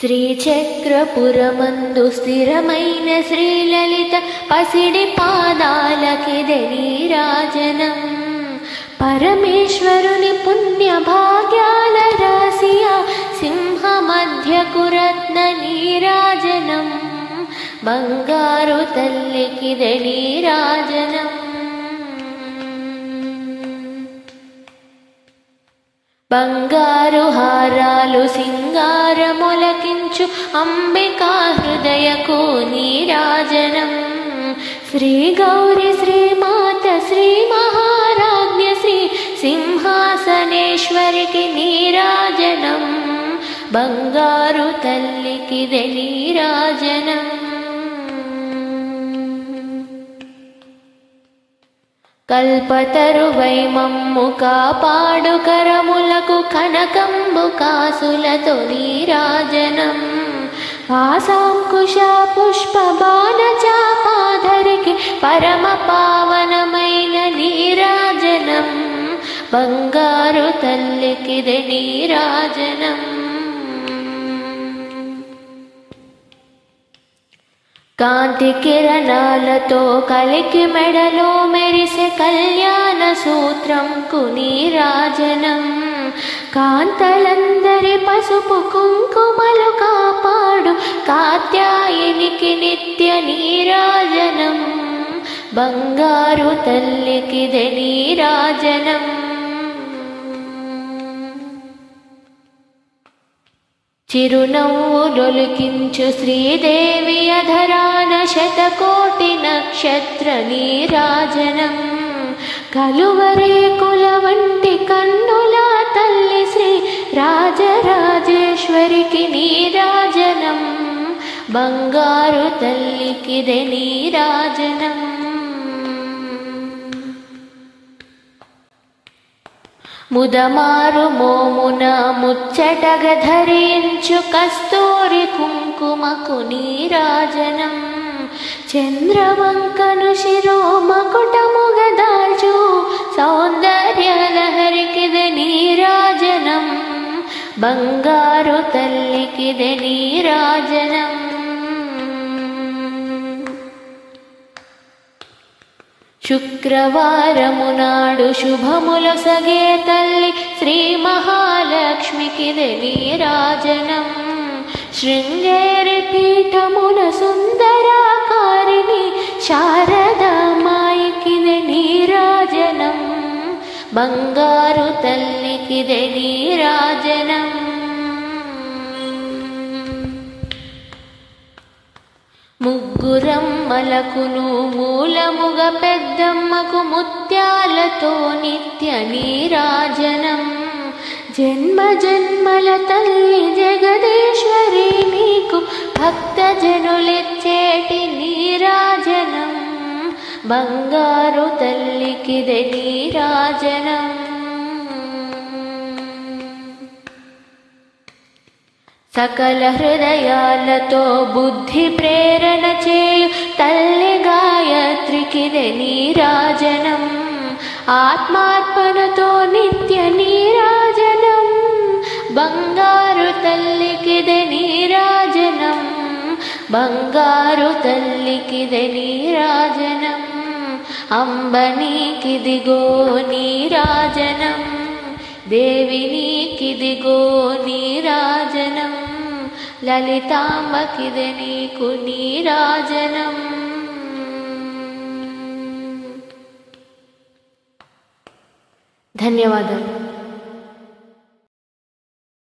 శ్రీచక్రపురమందు స్థిరమైన శ్రీలలిత పసిడి పాదాలకిదే నీరాజనం. పరమేశ్వరుని పుణ్య భాగ్యాల రాశియా సింహ మధ్యకు రత్న నీరాజనం. బంగారు తల్లికిదే నీరాజనం. బంగారు హారాలు సింగారములకించు అంబికా హృదయకు నీరాజనం. శ్రీ గౌరి శ్రీమాత శ్రీ మహారాజ్ఞ శ్రీ సింహాసనేశ్వరికి నీరాజనం. బంగారు తల్లికిదే నీరాజనం. కల్పతరువై మమ్ము కాపాడు కరములకు కనకంబు కాసులతో నీరాజనం. ఆసాంకుశ పుష్ప బాణ చాపాధరికి పరమ పావనమైన నీరాజనం. బంగారు తల్లికిదే నీరాజనం. కాంతి కిరణాలతో కలికి మెడలో మెరిసే కళ్యాణ సూత్రంకు నీరాజనం. కాంతలందరి పసుపు కుంకుమలు కాపాడు కాత్యాయనికి నిత్య నీరాజనం. బంగారు తల్లికిదే నీరాజనం. చిరునవ్వులొలికించు శ్రీదేవి అధరాన శతకోటి నక్షత్ర నీరాజనం. కలువరేకుల వంటి కన్నుల తల్లి శ్రీ రాజరాజేశ్వరికి నీరాజనం. బంగారు తల్లికిదే నీరాజనం. ముదమారు మోమున ముచ్చటగ ధరించు కస్తూరి కుంకుమకు నీరాజనం. చంద్రవంకను శిరోమకుటముగ దాల్చు సౌందర్య లహరికిదే నీరాజనం. బంగారు తల్లికిదే నీరాజనం. శుక్రవారము నాడు శుభములొసగే తల్లి శ్రీ మహాలక్ష్మికిదే నీరాజనం. శృంగేరి పీఠమున సుందరాకారిణి శారదామాయికిదే నీరాజనం. బంగారు తల్లికిదే నీరాజనం. ముగ్గురమ్మలకును మూలముగ పెద్దమ్మకు ముత్యాలతో నిత్య నీరాజనం. జన్మ జన్మల తల్లి జగదీశ్వరి నీకు భక్తజనులిచ్చేటి నీరాజనం. బంగారు తల్లికిదే నీరాజనం. సకల హృదయాలతో బుద్ధి ప్రేరణ చేయు తల్లి గాయత్రికిదే నీరాజనం. ఆత్మార్పణతో నిత్య నీరాజనం. బంగారు తల్లికిదే నీరాజనం. బంగారు తల్లికిదే నీరాజనం. అంబనీకిదిగో నీరాజనం. దేవి నీకిదిగో నీరాజనం. లలితాంబకిదే నీకు నీరాజనం. ధన్యవాదాలు.